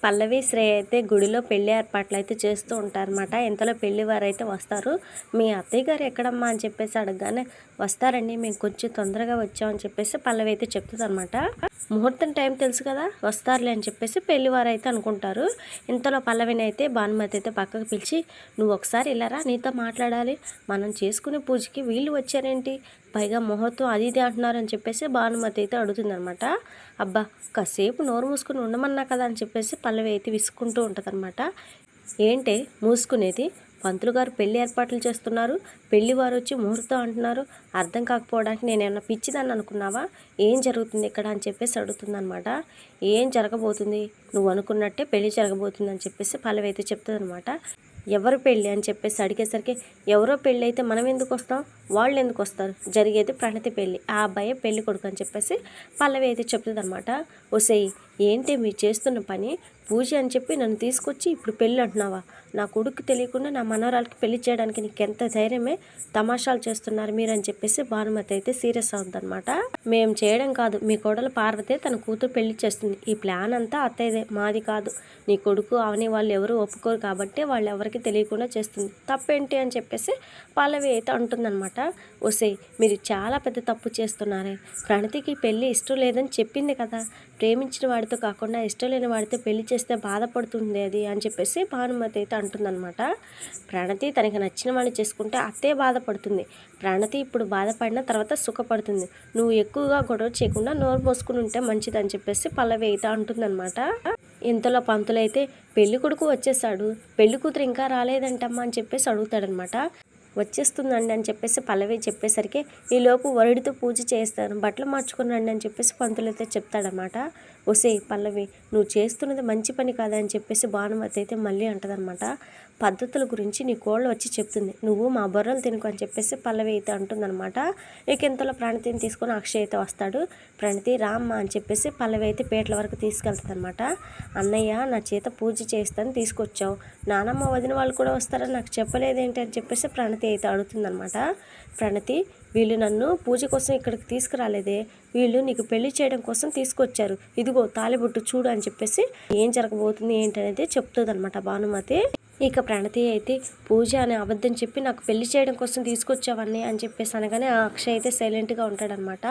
పల్లవి శ్రేయ అయితే గుడిలో పెళ్లి ఏర్పాట్లు అయితే చేస్తూ ఉంటారన్నమాట. ఇంతలో పెళ్లి వారైతే వస్తారు. మీ అత్తయ్య గారు ఎక్కడమ్మా అని చెప్పేసి అడగగానే, వస్తారండి మేము కొంచెం తొందరగా వచ్చామని చెప్పేసి పల్లవి అయితే చెప్తుందన్నమాట. ముహూర్తం టైం తెలుసు కదా, వస్తారులే అని చెప్పేసి పెళ్లి వారైతే అనుకుంటారు. ఇంతలో పల్లవిని అయితే భానుమతి అయితే పక్కకు పిలిచి, నువ్వు ఒకసారి ఇలారా, నీతో మాట్లాడాలి. మనం చేసుకునే పూజకి వీళ్ళు వచ్చారేంటి, పైగా ముహూర్తం అది ఇది అంటున్నారు అని చెప్పేసి భానుమతి అయితే అడుగుతుందనమాట. అబ్బా కాసేపు నోరు మూసుకుని ఉండమన్నా కదా అని చెప్పేసి పల్లవి అయితే విసుక్కుంటూ ఉంటుందన్నమాట. ఏంటే మూసుకునేది, పంతులు గారు పెళ్లి ఏర్పాట్లు చేస్తున్నారు, పెళ్లి వారు వచ్చి ముహూర్తం అంటున్నారు, అర్థం కాకపోవడానికి నేనేమన్నా పిచ్చిదాన్ని అనుకున్నావా, ఏం జరుగుతుంది ఇక్కడ అని చెప్పేసి అడుగుతుందనమాట. ఏం జరగబోతుంది, నువ్వు అనుకున్నట్టే పెళ్లి జరగబోతుంది అని చెప్పేసి పల్లవి అయితే చెప్తుందనమాట. ఎవరు పెళ్ళి అని చెప్పేసి అడిగేసరికి, ఎవరో పెళ్ళి అయితే మనం ఎందుకు వస్తాం, వాళ్ళు ఎందుకు వస్తారు, జరిగేది ప్రణతి పెళ్ళి, ఆ అబ్బాయి పెళ్లి కొడుకు అని చెప్పేసి పల్లవి అయితే చెప్తుంది అనమాట. ఒసేయ్ ఏంటి మీరు చేస్తున్న పని, పూజ అని చెప్పి నన్ను తీసుకొచ్చి ఇప్పుడు పెళ్ళి అంటున్నావా, నా కొడుకు తెలియకుండా నా మనవరాలకి పెళ్లి చేయడానికి నీకు ఎంత ధైర్యమే, తమాషాలు చేస్తున్నారు మీరు అని చెప్పేసి భానుమతి అయితే సీరియస్ అవుతుందన్నమాట. మేము చేయడం కాదు, మీ కోడలు పార్వతే తన కూతురు పెళ్లి చేస్తుంది, ఈ ప్లాన్ అంతా అత్తయ్యదే, మాది కాదు, నీ కొడుకు అవని వాళ్ళు ఎవరు ఒప్పుకోరు కాబట్టి వాళ్ళు ఎవరికి తెలియకుండా చేస్తుంది, తప్పేంటి అని చెప్పేసి పల్లవి అయితే అంటుందన్నమాట. ఒసే మీరు చాలా పెద్ద తప్పు చేస్తున్నారే, ప్రణతికి పెళ్ళి ఇష్టం లేదని చెప్పింది కదా, ప్రేమించిన వాడితో కాకుండా ఇష్టం లేని వాడితో పెళ్లి చేస్తే బాధపడుతుంది అది అని చెప్పేసి భానుమతి అయితే అంటుందన్నమాట. ప్రణతి తనకి నచ్చిన వాడిని చేసుకుంటే అత్తే బాధపడుతుంది, ప్రణతి ఇప్పుడు బాధపడిన తర్వాత సుఖపడుతుంది, నువ్వు ఎక్కువగా గొడవ చేయకుండా నోరు పోసుకుని ఉంటే మంచిది అని చెప్పేసి పల్లవి అయితే అంటుందన్నమాట. ఇంతలో పంతులైతే పెళ్లి కొడుకు వచ్చేసాడు, పెళ్లి కూతురు ఇంకా రాలేదంటమ్మా అని చెప్పేసి అడుగుతాడనమాట. వచ్చేస్తుందండి అని చెప్పేసి పల్లవి చెప్పేసరికి, ఈలోపు వరుడితో పూజ చేస్తాను, బట్టలు మార్చుకున్నాండి అని చెప్పేసి పంతులైతే చెప్తాడనమాట. ఒసే పల్లవి నువ్వు చేస్తున్నది మంచి పని కాదని చెప్పేసి భానుమతి అయితే మళ్ళీ అంటదనమాట. పద్ధతుల గురించి నీ కోళ్ళు వచ్చి చెప్తుంది, నువ్వు మా బొర్రలు తినుకు అని చెప్పేసి పల్లవి అయితే అంటుందన్నమాట. ఇక ఇంతలో ప్రణతిని తీసుకొని అక్షయ్ అయితే వస్తాడు. ప్రణతి రామ్మ అని చెప్పేసి పల్లవి అయితే పేటల వరకు తీసుకెళ్తుంది అనమాట. అన్నయ్య నా చేత పూజ చేస్తాను తీసుకొచ్చావు, నానమ్మ వదిన వాళ్ళు కూడా వస్తారని నాకు చెప్పలేదేంటి అని చెప్పేసి ప్రణతి అయితే అడుగుతుందనమాట. ప్రణతి వీళ్ళు నన్ను పూజ కోసం ఇక్కడికి తీసుకురాలేదే, వీళ్ళు నీకు పెళ్లి చేయడం కోసం తీసుకొచ్చారు, ఇదిగో తాలిబొట్టు చూడు అని చెప్పేసి ఏం జరగబోతుంది ఏంటనేది చెప్తుంది అనమాట భానుమతి. ఇక ప్రణతి అయితే పూజ అనే అబద్ధం చెప్పి నాకు పెళ్లి చేయడం కోసం తీసుకొచ్చావన్నీ అని చెప్పేసి అనగానే ఆ అక్షయ్ అయితే సైలెంట్గా ఉంటాడనమాట.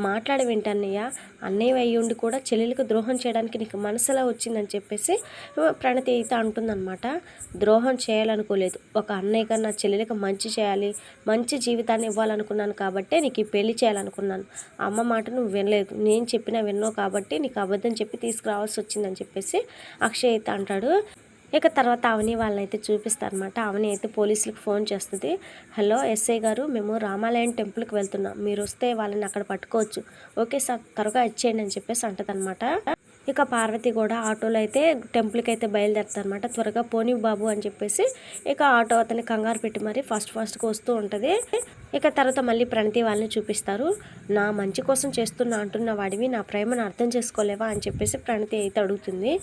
మాట్లాడవేంటన్నయ్య, అన్నయ్య అయ్యి ఉండి కూడా చెల్లెలకు ద్రోహం చేయడానికి నీకు మనసులా వచ్చిందని చెప్పేసి ప్రణతి అయితే అంటుందన్నమాట. ద్రోహం చేయాలనుకోలేదు, ఒక అన్నయ్యగా నా చెల్లెలకు మంచి చేయాలి, మంచి జీవితాన్ని ఇవ్వాలనుకున్నాను కాబట్టే నీకు ఈ పెళ్లి చేయాలనుకున్నాను, అమ్మ మాట నువ్వు వినలేదు, నేను చెప్పినా విన్నావు కాబట్టి నీకు అబద్ధం చెప్పి తీసుకురావాల్సి వచ్చిందని చెప్పేసి అక్షయ్ అయితే అంటాడు. ఇక తర్వాత అవని వాళ్ళని అయితే చూపిస్తారనమాట. అవని అయితే పోలీసులకు ఫోన్ చేస్తుంది. హలో ఎస్ఐ గారు, మేము రామాలయం టెంపుల్కి వెళ్తున్నాం, మీరు వస్తే వాళ్ళని అక్కడ పట్టుకోవచ్చు, ఓకే సార్ త్వరగా ఇచ్చేయండి అని చెప్పేసి అంటదనమాట. ఇక పార్వతి కూడా ఆటోలో అయితే టెంపుల్కి అయితే బయలుదేరుతారనమాట. త్వరగా పోనీ బాబు అని చెప్పేసి ఇక ఆటో అతని కంగారు పెట్టి మరి ఫాస్ట్గా వస్తూ ఉంటుంది. ఇక తర్వాత మళ్ళీ ప్రణతి వాళ్ళని చూపిస్తారు. నా మంచి కోసం చేస్తున్నా అంటున్న వాడివి నా ప్రేమను అర్థం చేసుకోలేవా అని చెప్పేసి ప్రణతి అయితే అడుగుతుంది.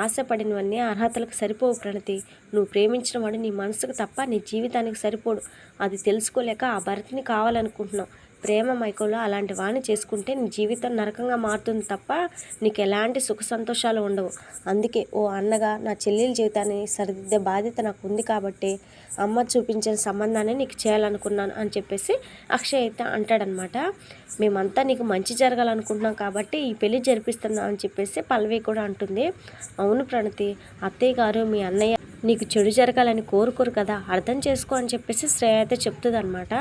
ఆశపడినవన్నీ అర్హతలకు సరిపోవు ప్రణతి, నువ్వు ప్రేమించిన వాడు నీ మనసుకు తప్ప నీ జీవితానికి సరిపోడు, అది తెలుసుకోలేక ఆ భరత్ని కావాలనుకుంటున్నావు, ప్రేమ మైకంలో అలాంటి వాడిని చేసుకుంటే నీ జీవితం నరకంగా మారుతుంది తప్ప నీకు ఎలాంటి సుఖ సంతోషాలు ఉండవు, అందుకే ఓ అన్నగా నా చెల్లెల జీవితాన్ని సరిదిద్దే బాధ్యత నాకు ఉంది కాబట్టి అమ్మ చూపించిన సంబంధాన్ని నీకు చేయాలనుకున్నాను అని చెప్పేసి అక్షయ్ అయితే అంటాడనమాట. మేమంతా నీకు మంచి జరగాలనుకుంటున్నాం కాబట్టి ఈ పెళ్లి జరిపిస్తున్నాం అని చెప్పేసి పల్లవి కూడా అంటుంది. అవును ప్రణతి, అత్తయ్య గారు మీ అన్నయ్య నీకు చెడు జరగాలని కోరుకోరు కదా, అర్థం చేసుకో అని చెప్పేసి శ్రేయ అయితే చెప్తుంది అనమాట.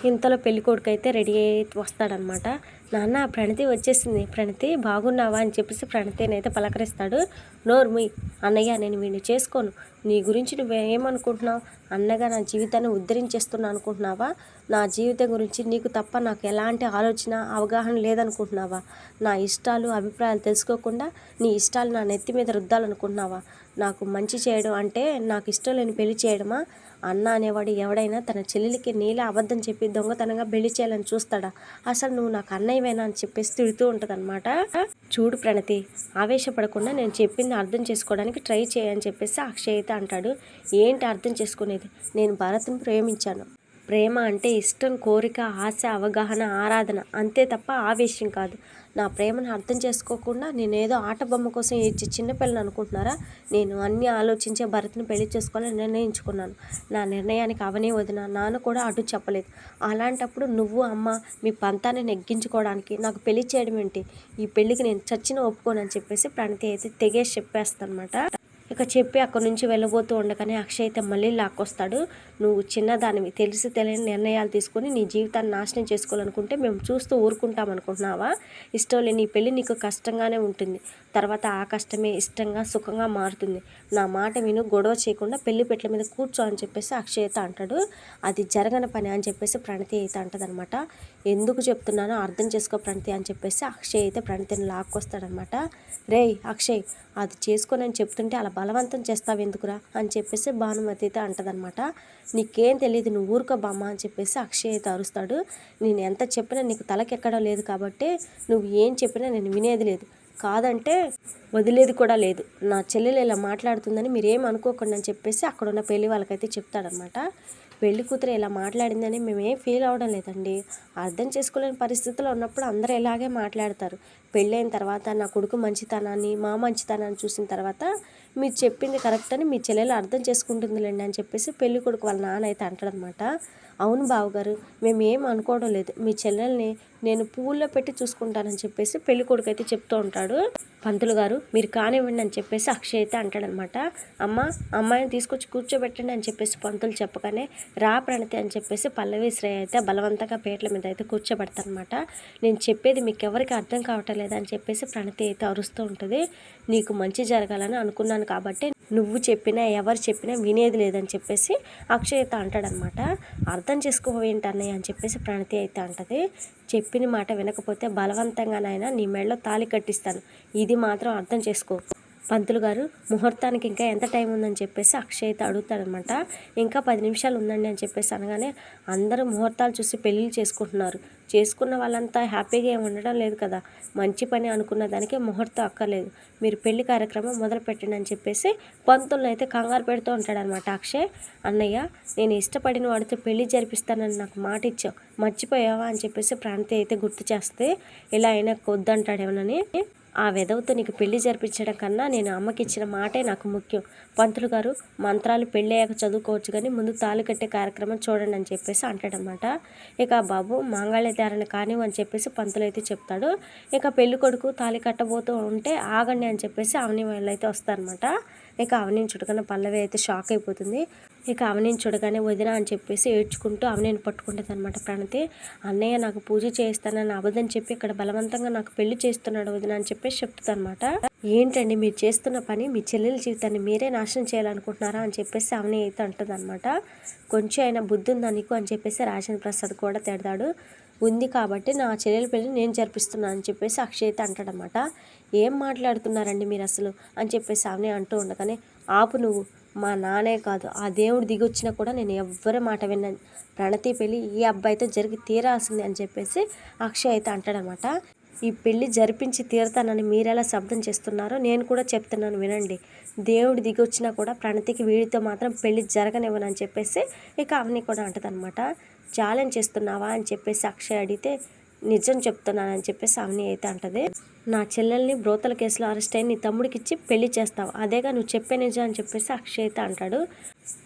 ఇంతలో పెళ్ళికొడుకు అయితే రెడీ అయ్యి వస్తాడనమాట. నాన్న ప్రణతి వచ్చేసింది, ప్రణతి బాగున్నావా అని చెప్పేసి ప్రణతిని అయితే పలకరిస్తాడు. నోర్ముయ్ అన్నయ్య, నేను వీడిని చేసుకోను, నీ గురించి నువ్వేమనుకుంటున్నావు, అన్నగా నా జీవితాన్ని ఉద్ధరించేస్తున్నా అనుకుంటున్నావా, నా జీవితం గురించి నీకు తప్ప నాకు ఎలాంటి ఆలోచన అవగాహన లేదనుకుంటున్నావా, నా ఇష్టాలు అభిప్రాయాలు తెలుసుకోకుండా నీ ఇష్టాలు నా నెత్తి మీద రుద్దాలనుకుంటున్నావా, నాకు మంచి చేయడం అంటే నాకు ఇష్టం లేని పెళ్లి చేయడమా, అన్న అనేవాడు ఎవడైనా తన చెల్లెలికి నీలా అబద్ధం చెప్పి దొంగతనంగా పెళ్లి చేయాలని చూస్తాడా, అసలు నువ్వు నాకు అన్నయ్యవేనా అని చెప్పేసి తిడుతూ ఉంటుందన్నమాట. చూడు ప్రణతి, ఆవేశపడకుండా నేను చెప్పింది అర్థం చేసుకోవడానికి ట్రై చేయని చెప్పేసి అక్షయ్ అయితే అంటాడు. ఏంటి అర్థం చేసుకునేది, నేను భరత్ని ప్రేమించాను, ప్రేమ అంటే ఇష్టం, కోరిక, ఆశ, అవగాహన, ఆరాధన అంతే తప్ప ఆవేశం కాదు, నా ప్రేమను అర్థం చేసుకోకుండా నేనేదో ఆట బొమ్మ కోసం ఇచ్చి చిన్నపిల్లని అనుకుంటున్నారా? నేను అన్నీ ఆలోచించే భరత్ని పెళ్లి చేసుకోవాలని నిర్ణయించుకున్నాను. నా నిర్ణయానికి అవని వదిన నాన్న కూడా అడ్డు చెప్పలేదు. అలాంటప్పుడు నువ్వు అమ్మ మీ పంతాన్ని నెగ్గించుకోవడానికి నాకు పెళ్లి చేయడం ఏంటి? ఈ పెళ్లికి నేను చచ్చినా ఒప్పుకోనని చెప్పేసి ప్రణతి అయితే తెగేసి చెప్పేస్తానమాట. ఇక చెప్పి అక్కడి నుంచి వెళ్ళబోతూ ఉండగానే అక్షయ్ అయితే మళ్ళీ లాక్కొస్తాడు. నువ్వు చిన్నదానివి, తెలిసి తెలియని నిర్ణయాలు తీసుకొని నీ జీవితాన్ని నాశనం చేసుకోవాలనుకుంటే మేము చూస్తూ ఊరుకుంటాం అనుకుంటున్నావా? ఇష్టం లేని నీ పెళ్ళి నీకు కష్టంగానే ఉంటుంది. తర్వాత ఆ కష్టమే ఇష్టంగా సుఖంగా మారుతుంది. నా మాట విను, గొడవ చేయకుండా పెళ్లి పెట్ల మీద కూర్చో అని చెప్పేసి అక్షయ్ అయితే అంటాడు. అది జరగని పని అని చెప్పేసి ప్రణతి అయితే అంటదనమాట. ఎందుకు చెప్తున్నానో అర్థం చేసుకో ప్రణతి అని చెప్పేసి అక్షయ్ అయితే ప్రణతిని లాక్కొస్తాడనమాట. రేయ్ అక్షయ్, అది చేసుకొని అని చెప్తుంటే అలా బలవంతం చేస్తావు ఎందుకురా అని చెప్పేసి భానుమతి అయితే అంటదనమాట. నీకేం తెలియదు, నువ్వు ఊరుకో బామ్మ అని చెప్పేసి అక్షయ్ అయితే అరుస్తాడు. నేను ఎంత చెప్పినా నీకు తలకెక్కడం లేదు కాబట్టి నువ్వు ఏం చెప్పినా నేను వినేది లేదు, కాదంటే వదిలేది కూడా లేదు. నా చెల్లెలు ఇలా మాట్లాడుతుందని మీరేం అనుకోకండి అని చెప్పేసి అక్కడున్న పెళ్లి వాళ్ళకైతే చెప్తాడనమాట. పెళ్లి కూతురు ఇలా మాట్లాడిందని మేమేం ఫీల్ అవ్వడం లేదండి. అర్థం చేసుకోలేని పరిస్థితుల్లో ఉన్నప్పుడు అందరూ ఇలాగే మాట్లాడతారు. పెళ్ళైన తర్వాత నా కొడుకు మంచితనాన్ని, మా మంచితనాన్ని చూసిన తర్వాత మీరు చెప్పింది కరెక్ట్ అని మీ చెల్లెలు అర్థం చేసుకుంటుందిలేండి అని చెప్పేసి పెళ్లి కొడుకు వాళ్ళ నాన్న అయితే అంటాడనమాట. అవును బావగారు, మేము ఏం అనుకోవడం లేదు, మీ చెల్లెల్ని నేను పువ్వుల్లో పెట్టి చూసుకుంటానని చెప్పేసి పెళ్లి కొడుకు అయితే చెప్తూ ఉంటాడు. పంతులు గారు మీరు కానివ్వండి అని చెప్పేసి అక్షయ్ అయితే అంటాడనమాట. అమ్మాయిని తీసుకొచ్చి కూర్చోబెట్టండి అని చెప్పేసి పంతులు చెప్పగానే రా ప్రణతి అని చెప్పేసి పల్లవి శ్రేయ అయితే బలవంతంగా పేట్ల మీద అయితే కూర్చోబెడతారనమాట. నేను చెప్పేది మీకు ఎవరికి అర్థం కావటం లేదని చెప్పేసి ప్రణతి అయితే అరుస్తూ ఉంటుంది. నీకు మంచి జరగాలని అనుకున్నాను కాబట్టి నువ్వు చెప్పినా ఎవరు చెప్పినా వినేది లేదని చెప్పేసి అక్షయ్ అయితే అంటాడనమాట. అర్థం చేసుకోవేంటి అన్నయ్య అని చెప్పేసి ప్రణతి అయితే అంటది. చెప్పిన మాట వినకపోతే బలవంతంగానైనా నీ మెడలో తాళి కట్టిస్తాను, ఇది మాత్రం అర్థం చేసుకో. పంతులు గారు ముహూర్తానికి ఇంకా ఎంత టైం ఉందని చెప్పేసి అక్షయ్ అయితే అడుగుతాడనమాట. ఇంకా 10 నిమిషాలు ఉందండి అని చెప్పేసి అనగానే అందరూ ముహూర్తాలు చూసి పెళ్ళిళ్ళు చేసుకుంటున్నారు. చేసుకున్న వాళ్ళంతా హ్యాపీగా ఏమి ఉండడం లేదు కదా, మంచి పని అనుకున్న దానికి ముహూర్తం అక్కర్లేదు, మీరు పెళ్లి కార్యక్రమం మొదలు పెట్టండి అని చెప్పేసి పంతులను అయితే కంగారు పెడుతూ ఉంటాడనమాట అక్షయ్. అన్నయ్య, నేను ఇష్టపడిన వాడితో పెళ్లి జరిపిస్తానని నాకు మాట ఇచ్చావు, మర్చిపోయావా అని చెప్పేసి ప్రాంతి అయితే గుర్తు చేస్తే ఇలా అయినా వద్దంటాడేమోనని. ఆ వెధవతో నీకు పెళ్లి జరిపించడం కన్నా నేను అమ్మకి ఇచ్చిన మాటే నాకు ముఖ్యం. పంతులు గారు మంత్రాలు పెళ్ళయ్యాక చదువుకోవచ్చు కానీ ముందు తాళి కట్టే కార్యక్రమం చూడండి అని చెప్పేసి అంటాడనమాట. ఇక బాబు మాంగళ్యధారణ కానివ్వు అని చెప్పేసి పంతులు అయితే చెప్తాడు. ఇక పెళ్లి కొడుకు తాళి కట్టబోతూ ఉంటే ఆగండి అని చెప్పేసి అవని వాళ్ళు అయితే వస్తారనమాట. ఇక అవనిని చూడగానే పల్లవి అయితే షాక్ అయిపోతుంది. ఇక అవనిని చూడగానే వదిన అని చెప్పేసి ఏడ్చుకుంటూ అవనిని పట్టుకుంటుంది అనమాట ప్రణతి. అన్నయ్య నాకు పూజ చేస్తానని అబద్ధం చెప్పి ఇక్కడ బలవంతంగా నాకు పెళ్లి చేస్తున్నాడు వదిన అని చెప్పేసి చెప్తుంది అనమాట. ఏంటండి మీరు చేస్తున్న పని, మీ చెల్లెల జీవితాన్ని మీరే నాశనం చేయాలనుకుంటున్నారా అని చెప్పేసి అవని అయితే అంటుంది అనమాట. కొంచెం అయినా బుద్ధి ఉందా నీకు అని చెప్పేసి రాజేంద్ర ప్రసాద్ కూడా తిడతాడు. ఉంది కాబట్టి నా చెల్లెల పెళ్ళి నేను జరిపిస్తున్నాను అని చెప్పేసి అక్షయ్ అయితే అంటాడనమాట. ఏం మాట్లాడుతున్నారండి మీరు అసలు అని చెప్పేసి అవని అంటూ ఉండగానే ఆపు నువ్వు, మా నానే కాదు ఆ దేవుడు దిగొచ్చినా కూడా నేను ఎవ్వరి మాట విన్నాను, ప్రణతి పెళ్ళి ఈ అబ్బాయితో జరిగి తీరాల్సింది అని చెప్పేసి అక్షయ్ అయితే అంటాడనమాట. ఈ పెళ్ళి జరిపించి తీరుతానని మీరెలా శబ్దం చేస్తున్నారో నేను కూడా చెప్తున్నాను వినండి, దేవుడు దిగొచ్చినా కూడా ప్రణతికి వీడితో మాత్రం పెళ్ళి జరగనివ్వనని చెప్పేసి ఇక అవని కూడా అంటదనమాట. ఛాలెంజ్ చేస్తున్నావా అని చెప్పేసి అక్షయ్ అడిగితే నిజం చెప్తున్నానని చెప్పేసి అవని అయితే అంటది. నా చెల్లెల్ని బ్రోతల కేసులో అరెస్ట్ అయిన నీ తమ్ముడికి ఇచ్చి పెళ్లి చేస్తావు, అదేగా నువ్వు చెప్పే నిజం అని చెప్పేసి అక్షయ్ అయితే అంటాడు.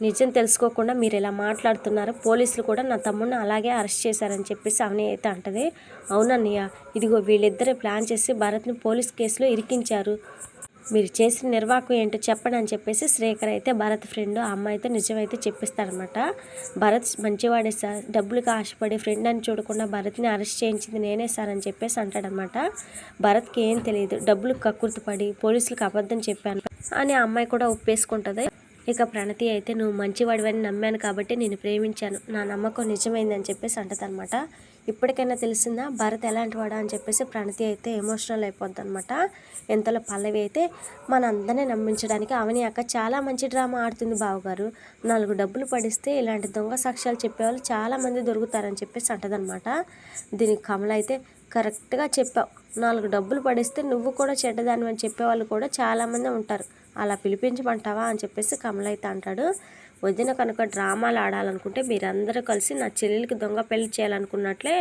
నిజం తెలుసుకోకుండా మీరు ఇలా మాట్లాడుతున్నారు, పోలీసులు కూడా నా తమ్ముడిని అలాగే అరెస్ట్ చేశారని చెప్పేసి అవని అయితే అంటది. అవునన్నయ్య, ఇదిగో వీళ్ళిద్దరే ప్లాన్ చేసి భరత్ని పోలీస్ కేసులో ఇరికించారు, మీరు చేసిన నిర్వాహకం ఏంటో చెప్పండి అని చెప్పేసి శ్రీకర్ అయితే భరత్ ఫ్రెండ్ ఆ అమ్మాయితో నిజమైతే చెప్పిస్తారనమాట. భరత్ మంచివాడే సార్, డబ్బులకు ఆశపడి ఫ్రెండ్ అని చూడకుండా భరత్ని అరెస్ట్ చేయించింది నేనే సార్ అని చెప్పేసి అంటాడనమాట. భరత్కి ఏం తెలియదు, డబ్బులకు కక్కుర్తిపడి పోలీసులకు అబద్ధం చెప్పాను అని ఆ అమ్మాయి కూడా ఒప్పేసుకుంటుంది. ఇక ప్రణతి అయితే నువ్వు మంచివాడివని నమ్మాను కాబట్టి నేను ప్రేమించాను, నా నమ్మకం నిజమైందని చెప్పేసి అంటదనమాట. ఇప్పటికైనా తెలిసిందా భరత్ ఎలాంటి వాడా అని చెప్పేసి ప్రణతి అయితే ఎమోషనల్ అయిపోద్ది అనమాట. ఎంతలో పల్లవి అయితే మనందరినీ నమ్మించడానికి అవని అక్క చాలా మంచి డ్రామా ఆడుతుంది బావగారు, 4 డబ్బులు పడిస్తే ఇలాంటి దొంగ సాక్ష్యాలు చెప్పేవాళ్ళు చాలామంది దొరుకుతారని చెప్పేసి అంటదనమాట. దీనికి కమల అయితే కరెక్ట్గా చెప్పావు, 4 డబ్బులు పడిస్తే నువ్వు కూడా చెడ్డదాని అని చెప్పేవాళ్ళు కూడా చాలామంది ఉంటారు, అలా పిలిపించమంటావా అని చెప్పేసి కమల అయితే అంటాడు. వదిన కనుక డ్రామాలు ఆడాలనుకుంటే మీరందరూ కలిసి నా చెల్లెలికి దొంగ పెళ్లి చేయాలనుకున్నట్లే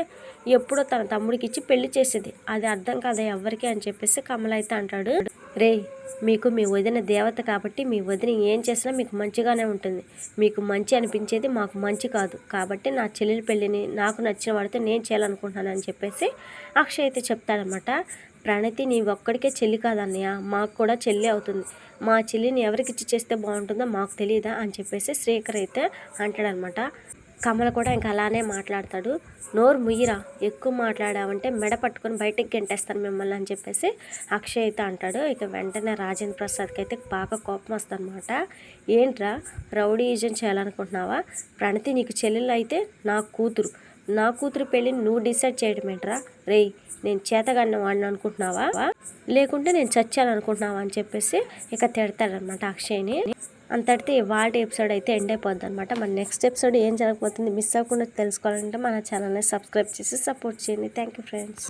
ఎప్పుడో తన తమ్ముడికి ఇచ్చి పెళ్లి చేసేది, అది అర్థం కాదా ఎవరికి అని చెప్పేసి కమల అయితే అంటాడు. రే, మీకు మీ వదిన దేవత కాబట్టి మీ వదిన ఏం చేసినా మీకు మంచిగానే ఉంటుంది. మీకు మంచి అనిపించేది మాకు మంచి కాదు. కాబట్టి నా చెల్లెలి పెళ్ళిని నాకు నచ్చిన వాడితో నేను చేయాలనుకుంటున్నాను అని చెప్పేసి అక్షయ్ అయితే చెప్తాడనమాట. ప్రణతి నీ ఒక్కడికే చెల్లి కాదన్నయ్య, మాకు కూడా చెల్లి అవుతుంది. మా చెల్లిని ఎవరికి ఇచ్చి చేస్తే బాగుంటుందో మాకు తెలియదా అని చెప్పేసి శ్రీకర్ అయితే అంటాడనమాట. కమల కూడా ఇంకా అలానే మాట్లాడతాడు. నోరు ముయ్యిరా, ఎక్కువ మాట్లాడావంటే మెడ పట్టుకొని బయటికి గెంటేస్తాను మిమ్మల్ని అని చెప్పేసి అక్షయ్ అయితే అంటాడు. ఇక వెంటనే రాజేంద్ర ప్రసాద్కి అయితే బాగా కోపం వస్తుంది అనమాట. ఏంట్రా రౌడీయిజం చేయాలనుకుంటున్నావా? ప్రణతి నీకు చెల్లెలు అయితే నా కూతురు పెళ్ళిని నువ్వు డిసైడ్ చేయడం ఏంట్రా? రేయ్, నేను చేతగాడిన వాడిని అనుకుంటున్నావా, లేకుంటే నేను చచ్చాలనుకుంటున్నావా అని చెప్పేసి ఇక తిడతాడనమాట అక్షయ్ని. అంతటితో వాళ్ళ ఎపిసోడ్ అయితే ఎండ్ అయిపోద్ది అనమాట. మన నెక్స్ట్ ఎపిసోడ్ ఏం జరగబోతుంది మిస్ అవ్వకుండా తెలుసుకోవాలంటే మన ఛానల్ని సబ్స్క్రైబ్ చేసి సపోర్ట్ చేయండి. Thank you friends.